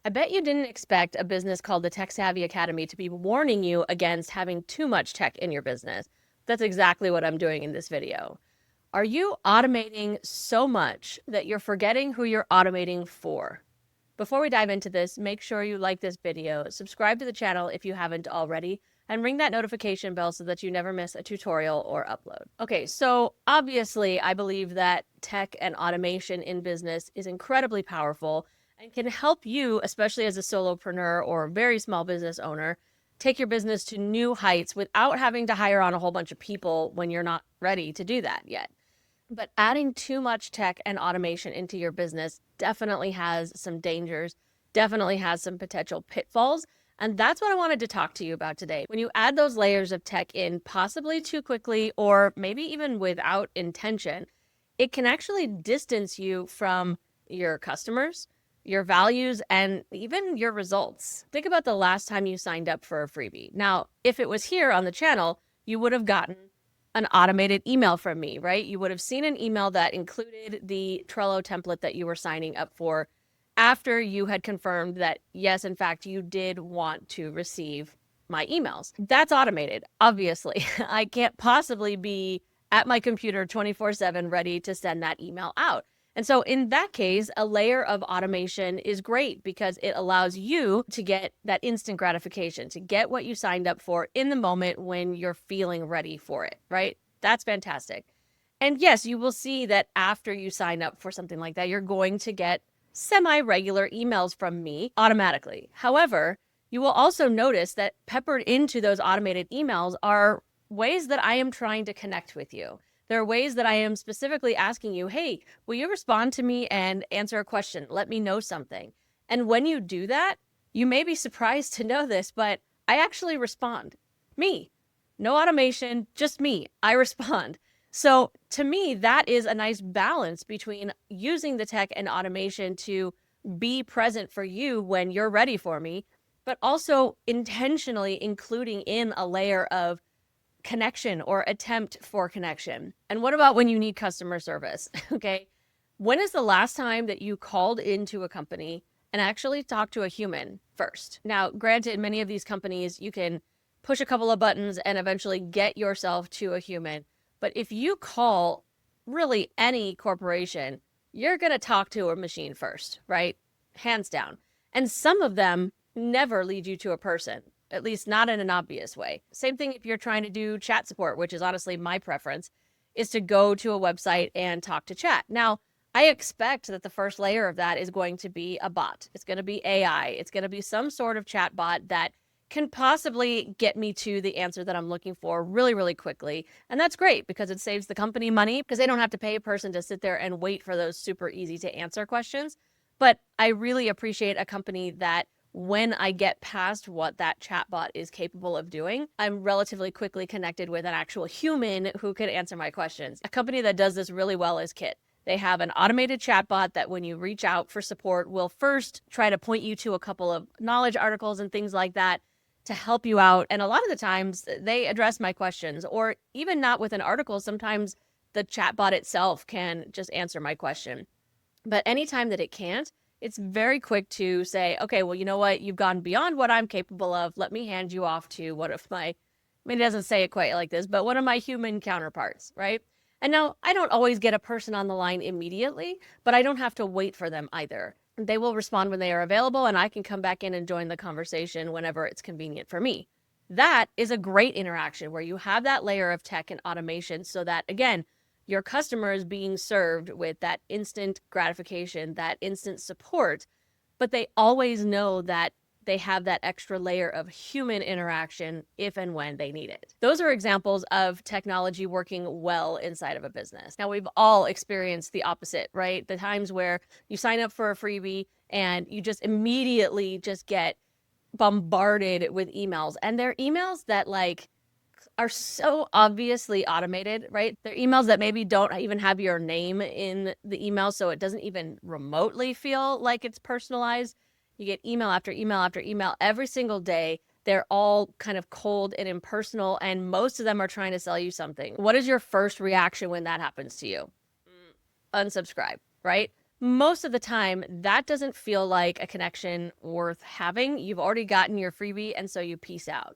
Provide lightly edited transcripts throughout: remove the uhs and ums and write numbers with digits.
I bet you didn't expect a business called the Tech Savvy Academy to be warning you against having too much tech in your business. That's exactly what I'm doing in this video. Are you automating so much that you're forgetting who you're automating for? Before we dive into this, make sure you like this video, subscribe to the channel if you haven't already, and ring that notification bell so that you never miss a tutorial or upload. Okay, so obviously I believe that tech and automation in business is incredibly powerful and can help you, especially as a solopreneur or very small business owner, take your business to new heights without having to hire on a whole bunch of people when you're not ready to do that yet. But adding too much tech and automation into your business definitely has some dangers, definitely has some potential pitfalls. And that's what I wanted to talk to you about today. When you add those layers of tech in, possibly too quickly, or maybe even without intention, it can actually distance you from your customers, your values, and even your results. Think about the last time you signed up for a freebie. Now, if it was here on the channel, you would have gotten an automated email from me, right? You would have seen an email that included the Trello template that you were signing up for after you had confirmed that, yes, in fact, you did want to receive my emails. That's automated, obviously. I can't possibly be at my computer 24/7 ready to send that email out. And so in that case, a layer of automation is great because it allows you to get that instant gratification, to get what you signed up for in the moment when you're feeling ready for it, right? That's fantastic. And yes, you will see that after you sign up for something like that, you're going to get semi-regular emails from me automatically. However, you will also notice that peppered into those automated emails are ways that I am trying to connect with you. There are ways that I am specifically asking you, hey, will you respond to me and answer a question? Let me know something. And when you do that, you may be surprised to know this, but I actually respond. Me. No automation, just me. I respond. So to me, that is a nice balance between using the tech and automation to be present for you when you're ready for me, but also intentionally including in a layer of connection or attempt for connection. And what about when you need customer service? Okay. When is the last time that you called into a company and actually talked to a human first? Now, granted, many of these companies, you can push a couple of buttons and eventually get yourself to a human. But if you call really any corporation, you're going to talk to a machine first, right? Hands down. And some of them never lead you to a person, at least not in an obvious way. Same thing if you're trying to do chat support, which is honestly my preference, is to go to a website and talk to chat. Now, I expect that the first layer of that is going to be a bot. It's going to be AI. It's going to be some sort of chat bot that can possibly get me to the answer that I'm looking for really, really quickly. And that's great because it saves the company money because they don't have to pay a person to sit there and wait for those super easy to answer questions. But I really appreciate a company that when I get past what that chatbot is capable of doing, I'm relatively quickly connected with an actual human who could answer my questions. A company that does this really well is Kit. They have an automated chatbot that when you reach out for support, will first try to point you to a couple of knowledge articles and things like that to help you out. And a lot of the times they address my questions, or even not with an article. Sometimes the chatbot itself can just answer my question. But anytime that it can't, it's very quick to say, okay, well, you know what? You've gone beyond what I'm capable of. Let me hand you off to one of my, I mean, it doesn't say it quite like this, but one of my human counterparts, right? And now I don't always get a person on the line immediately, but I don't have to wait for them either. They will respond when they are available, and I can come back in and join the conversation whenever it's convenient for me. That is a great interaction where you have that layer of tech and automation so that, again, your customer is being served with that instant gratification, that instant support, but they always know that they have that extra layer of human interaction if and when they need it. Those are examples of technology working well inside of a business. Now, we've all experienced the opposite, right? The times where you sign up for a freebie and you just immediately just get bombarded with emails, and they're emails that are so obviously automated, right? They're emails that maybe don't even have your name in the email, so it doesn't even remotely feel like it's personalized. You get email after email after email every single day. They're all kind of cold and impersonal, and most of them are trying to sell you something. What is your first reaction when that happens to you? Unsubscribe, right? most of the time, that doesn't feel like a connection worth having. You've already gotten your freebie, and so you peace out.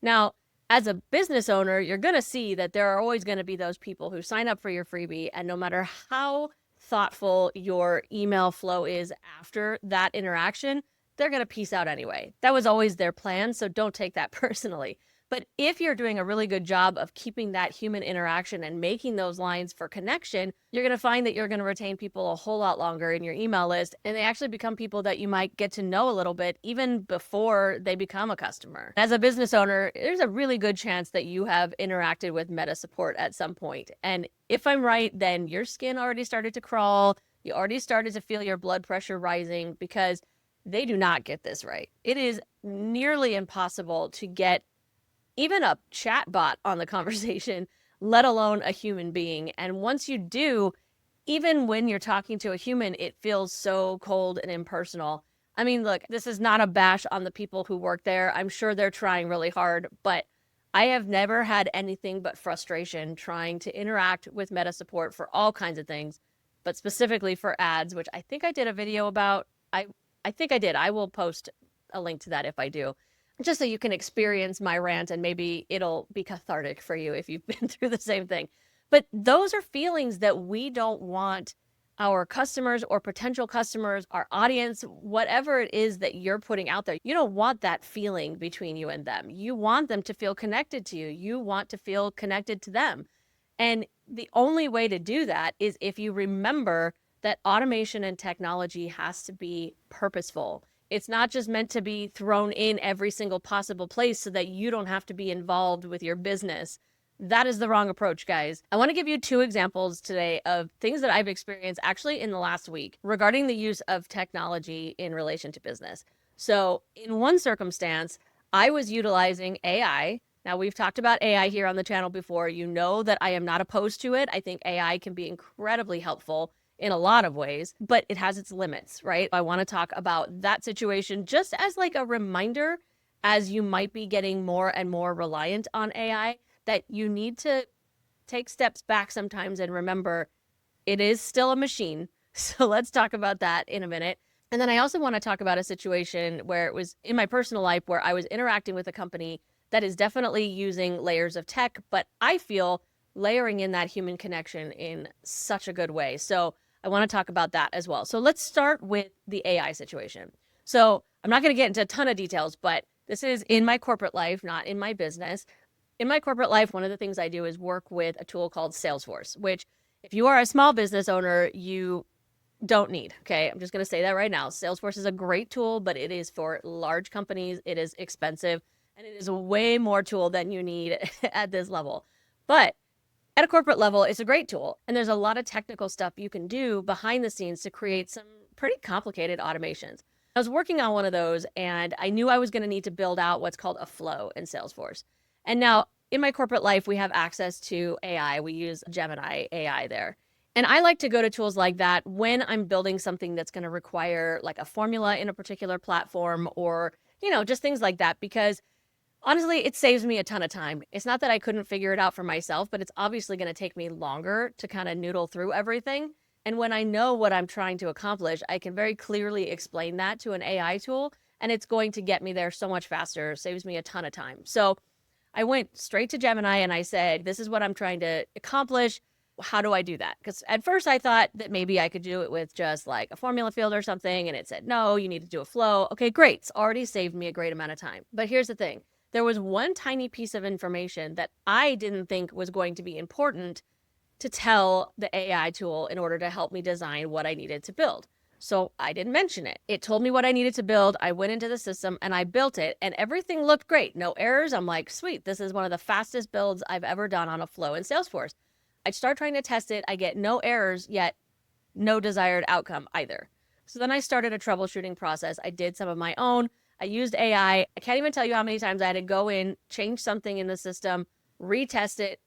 Now, as a business owner, you're going to see that there are always going to be those people who sign up for your freebie, and no matter how thoughtful your email flow is after that interaction, they're going to peace out anyway. That was always their plan, so don't take that personally. But if you're doing a really good job of keeping that human interaction and making those lines for connection, you're going to find that you're going to retain people a whole lot longer in your email list. And they actually become people that you might get to know a little bit even before they become a customer. As a business owner, there's a really good chance that you have interacted with Meta support at some point. And if I'm right, then your skin already started to crawl. You already started to feel your blood pressure rising because they do not get this right. It is nearly impossible to get even a chat bot on the conversation, let alone a human being. And once you do, even when you're talking to a human, it feels so cold and impersonal. I mean, look, this is not a bash on the people who work there. I'm sure they're trying really hard, but I have never had anything but frustration trying to interact with Meta support for all kinds of things, but specifically for ads, which I think I did a video about. I think I did. I will post a link to that if I do, just so you can experience my rant and maybe it'll be cathartic for you if you've been through the same thing. But those are feelings that we don't want our customers or potential customers, our audience, whatever it is that you're putting out there. You don't want that feeling between you and them. You want them to feel connected to you. You want to feel connected to them. And the only way to do that is if you remember that automation and technology has to be purposeful. It's not just meant to be thrown in every single possible place so that you don't have to be involved with your business. That is the wrong approach, guys. I want to give you 2 examples today of things that I've experienced actually in the last week regarding the use of technology in relation to business. So in one circumstance, I was utilizing AI. Now, we've talked about AI here on the channel before. You know that I am not opposed to it. I think AI can be incredibly helpful in a lot of ways, but it has its limits, right? I want to talk about that situation just as like a reminder, as you might be getting more and more reliant on AI, that you need to take steps back sometimes and remember it is still a machine. So let's talk about that in a minute. And then I also want to talk about a situation where it was in my personal life where I was interacting with a company that is definitely using layers of tech, but I feel layering in that human connection in such a good way. So I want to talk about that as well. So let's start with the AI situation. So I'm not going to get into a ton of details, but this is in my corporate life, not in my business. In my corporate life, one of the things I do is work with a tool called Salesforce, which if you are a small business owner, you don't need. Okay. I'm just going to say that right now. Salesforce is a great tool, but it is for large companies. It is expensive and it is a way more tool than you need at this level. But at a corporate level, it's a great tool. And there's a lot of technical stuff you can do behind the scenes to create some pretty complicated automations. I was working on one of those and I knew I was going to need to build out what's called a flow in Salesforce. And now in my corporate life, we have access to AI. We use Gemini AI there. And I like to go to tools like that when I'm building something that's going to require like a formula in a particular platform or, just things like that, because honestly, it saves me a ton of time. It's not that I couldn't figure it out for myself, but it's obviously going to take me longer to kind of noodle through everything. And when I know what I'm trying to accomplish, I can very clearly explain that to an AI tool, and it's going to get me there so much faster, saves me a ton of time. So I went straight to Gemini and I said, this is what I'm trying to accomplish. How do I do that? Because at first I thought that maybe I could do it with just like a formula field or something. And it said, no, you need to do a flow. Okay, great. It's already saved me a great amount of time. But here's the thing. There was one tiny piece of information that I didn't think was going to be important to tell the AI tool in order to help me design what I needed to build. So I didn't mention it. It told me what I needed to build. I went into the system and I built it and everything looked great. No errors. I'm like, sweet, this is one of the fastest builds I've ever done on a flow in Salesforce. I start trying to test it. I get no errors, yet no desired outcome either. So then I started a troubleshooting process. I did some of my own. I used AI. I can't even tell you how many times I had to go in, change something in the system, retest it,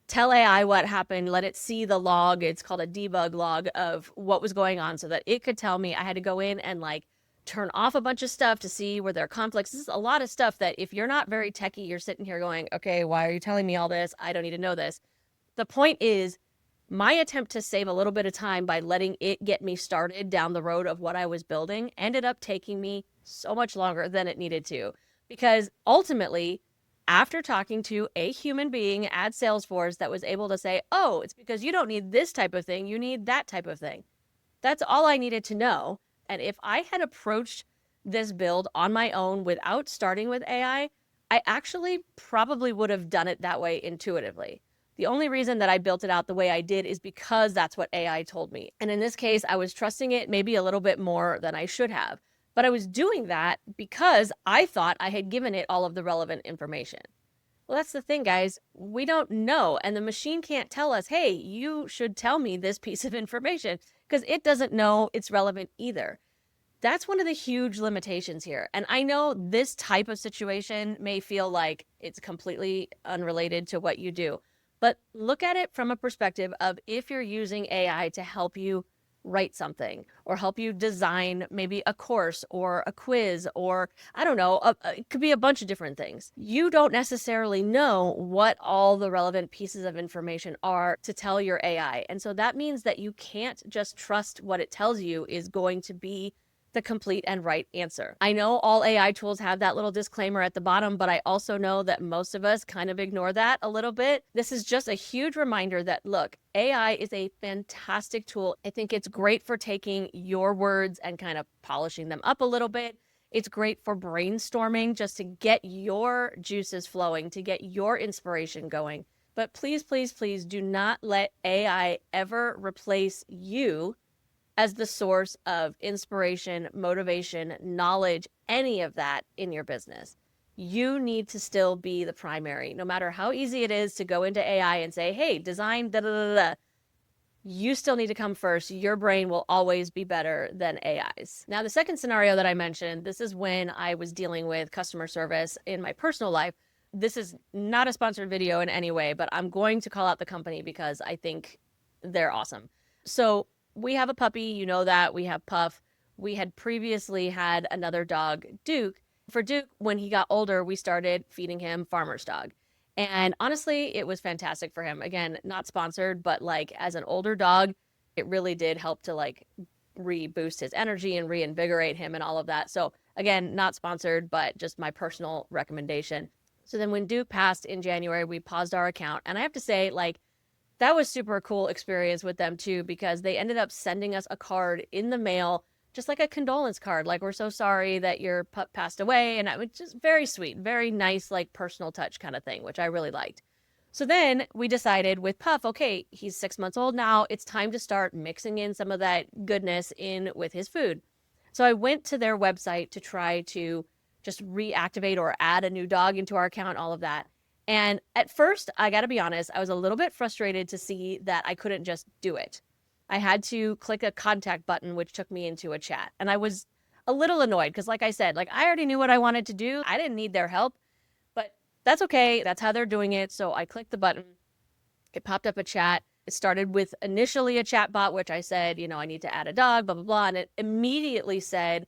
tell AI what happened, let it see the log. It's called a debug log of what was going on so that it could tell me. I had to go in and like turn off a bunch of stuff to see where there are conflicts. This is a lot of stuff that if you're not very techie, you're sitting here going, okay, why are you telling me all this? I don't need to know this. The point is, My attempt to save a little bit of time by letting it get me started down the road of what I was building ended up taking me so much longer than it needed to. Because ultimately, after talking to a human being at Salesforce that was able to say, oh, it's because you don't need this type of thing, you need that type of thing. That's all I needed to know. And if I had approached this build on my own without starting with I actually probably would have done it that way intuitively. The only reason that I built it out the way I did is because that's what AI told me. And in this case, I was trusting it maybe a little bit more than I should have. But I was doing that because I thought I had given it all of the relevant information. Well, that's the thing, guys. We don't know. And the machine can't tell us, hey, you should tell me this piece of information because it doesn't know it's relevant either. That's one of the huge limitations here. And I know this type of situation may feel like it's completely unrelated to what you do, but look at it from a perspective of if you're using AI to help you write something or help you design maybe a course or a quiz or I don't know, it could be a bunch of different things. You don't necessarily know what all the relevant pieces of information are to tell your AI. And so that means that you can't just trust what it tells you is going to be the complete and right answer. I know all AI tools have that little disclaimer at the bottom, but I also know that most of us kind of ignore that a little bit. This is just a huge reminder that, look, AI is a fantastic tool. I think it's great for taking your words and kind of polishing them up a little bit. It's great for brainstorming just to get your juices flowing, to get your inspiration going. But please, please, please do not let AI ever replace you as the source of inspiration, motivation, knowledge, any of that in your business. You need to still be the primary. No matter how easy it is to go into AI and say, hey, design, da da da da, you still need to come first. Your brain will always be better than AI's. Now, the second scenario that I mentioned, this is when I was dealing with customer service in my personal life. This is not a sponsored video in any way, but I'm going to call out the company because I think they're awesome. So we have a puppy, you know that. We have Puff. We had previously had another dog, Duke. For Duke, when he got older, we started feeding him Farmer's Dog. And honestly, it was fantastic for him. Again, not sponsored, but like as an older dog, it really did help to like reboost his energy and reinvigorate him and all of that. So again, not sponsored, but just my personal recommendation. So then when Duke passed in January, we paused our account. And I have to say, like, that was super cool experience with them too, because they ended up sending us a card in the mail, just like a condolence card. Like, we're so sorry that your pup passed away. And it was just very sweet, very nice, like personal touch kind of thing, which I really liked. So then we decided with Puff, okay, he's 6 months old now. It's time to start mixing in some of that goodness in with his food. So I went to their website to try to just reactivate or add a new dog into our account, all of that. And at first, I got to be honest, I was a little bit frustrated to see that I couldn't just do it. I had to click a contact button, which took me into a chat. And I was a little annoyed because, like I said, like I already knew what I wanted to do. I didn't need their help, but that's okay. That's how they're doing it. So I clicked the button. It popped up a chat. It started with initially a chat bot, which I said, you know, I need to add a dog, blah, blah, blah. And it immediately said,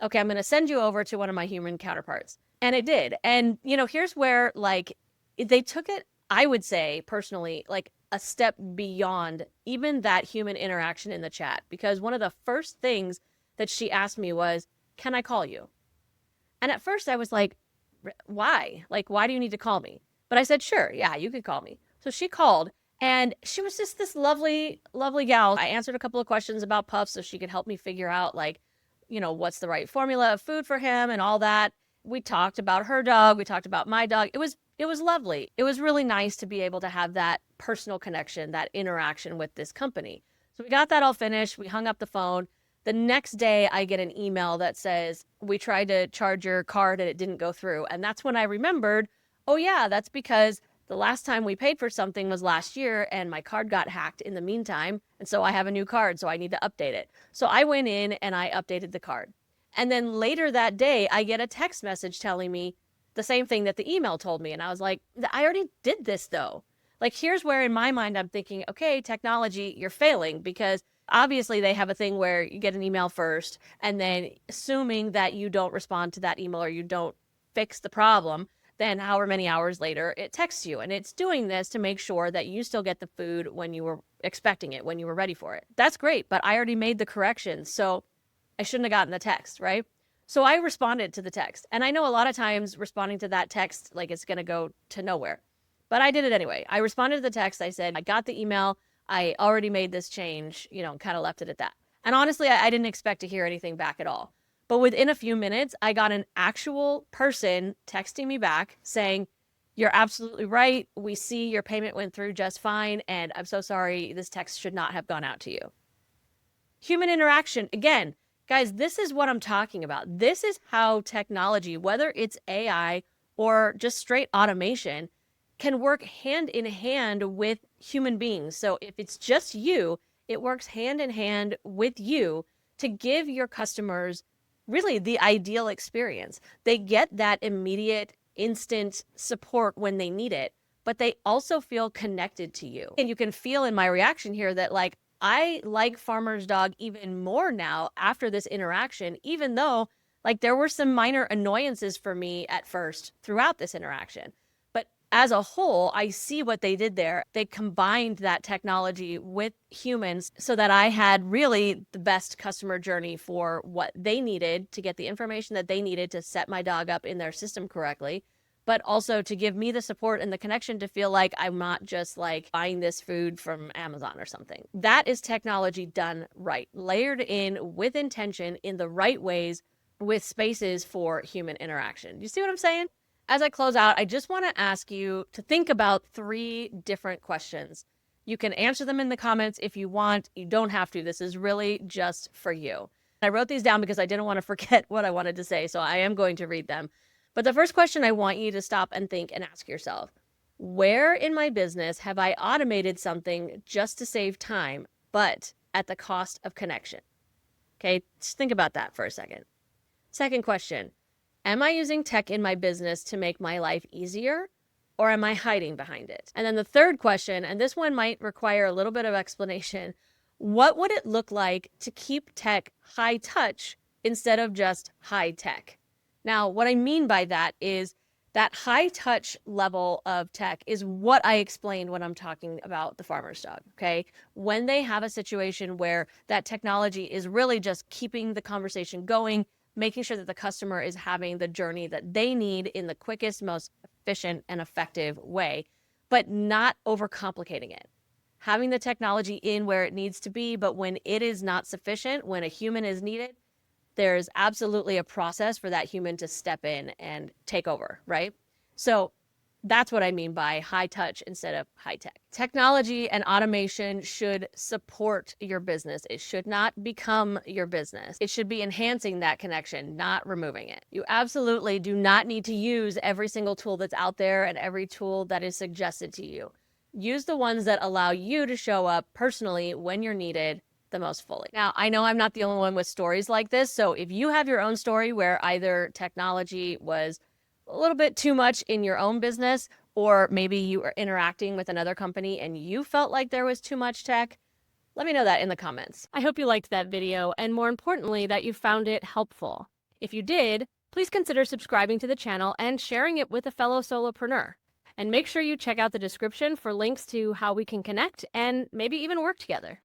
okay, I'm going to send you over to one of my human counterparts. And it did. And, you know, here's where like they took it, I would say personally, like a step beyond even that human interaction in the chat. Because one of the first things that she asked me was, can I call you? And at first I was like, why? Like, why do you need to call me? But I said, sure, yeah, you could call me. So she called and she was just this lovely, lovely gal. I answered a couple of questions about Puff so she could help me figure out like, you know, what's the right formula of food for him and all that. We talked about her dog. We talked about my dog. It was lovely. It was really nice to be able to have that personal connection, that interaction with this company. So we got that all finished. We hung up the phone. The next day I get an email that says, we tried to charge your card and it didn't go through. And that's when I remembered, oh yeah, that's because the last time we paid for something was last year and my card got hacked in the meantime. And so I have a new card, so I need to update it. So I went in and I updated the card. And then later that day, I get a text message telling me the same thing that the email told me. And I was like, I already did this though. Like, here's where in my mind I'm thinking, okay, technology, you're failing, because obviously they have a thing where you get an email first and then assuming that you don't respond to that email or you don't fix the problem, then however many hours later it texts you. And it's doing this to make sure that you still get the food when you were expecting it when you were ready for it. That's great, but I already made the corrections, so I shouldn't have gotten the text, right? So I responded to the text. And I know a lot of times responding to that text, like it's going to go to nowhere. But I did it anyway. I responded to the text. I said, I got the email. I already made this change, kind of left it at that. And honestly, I didn't expect to hear anything back at all. But within a few minutes, I got an actual person texting me back saying, you're absolutely right. We see your payment went through just fine. And I'm so sorry. This text should not have gone out to you. Human interaction. Again, guys, this is what I'm talking about. This is how technology, whether it's AI or just straight automation, can work hand in hand with human beings. So if it's just you, it works hand in hand with you to give your customers really the ideal experience. They get that immediate, instant support when they need it, but they also feel connected to you. And you can feel in my reaction here that like, I like Farmer's Dog even more now after this interaction, even though like there were some minor annoyances for me at first throughout this interaction. But as a whole, I see what they did there. They combined that technology with humans so that I had really the best customer journey for what they needed to get the information that they needed to set my dog up in their system correctly, but also to give me the support and the connection to feel like I'm not just like buying this food from Amazon or something. That is technology done right, layered in with intention in the right ways with spaces for human interaction. You see what I'm saying? As I close out, I just want to ask you to think about 3 different questions. You can answer them in the comments if you want. You don't have to. This is really just for you. I wrote these down because I didn't want to forget what I wanted to say, so I am going to read them. But the first question I want you to stop and think and ask yourself, where in my business have I automated something just to save time, but at the cost of connection? Okay, just think about that for a second. Second question, am I using tech in my business to make my life easier, or am I hiding behind it? And then the third question, and this one might require a little bit of explanation, what would it look like to keep tech high touch instead of just high tech? Now, what I mean by that is that high touch level of tech is what I explained when I'm talking about the Farmer's Dog, okay? When they have a situation where that technology is really just keeping the conversation going, making sure that the customer is having the journey that they need in the quickest, most efficient and effective way, but not overcomplicating it. Having the technology in where it needs to be, but when it is not sufficient, when a human is needed, there's absolutely a process for that human to step in and take over, right? So that's what I mean by high touch instead of high tech. Technology and automation should support your business. It should not become your business. It should be enhancing that connection, not removing it. You absolutely do not need to use every single tool that's out there and every tool that is suggested to you. Use the ones that allow you to show up personally when you're needed the most fully. Now, I know I'm not the only one with stories like this, so if you have your own story where either technology was a little bit too much in your own business, or maybe you were interacting with another company and you felt like there was too much tech, let me know that in the comments. I hope you liked that video, and more importantly, that you found it helpful. If you did, please consider subscribing to the channel and sharing it with a fellow solopreneur. And make sure you check out the description for links to how we can connect and maybe even work together.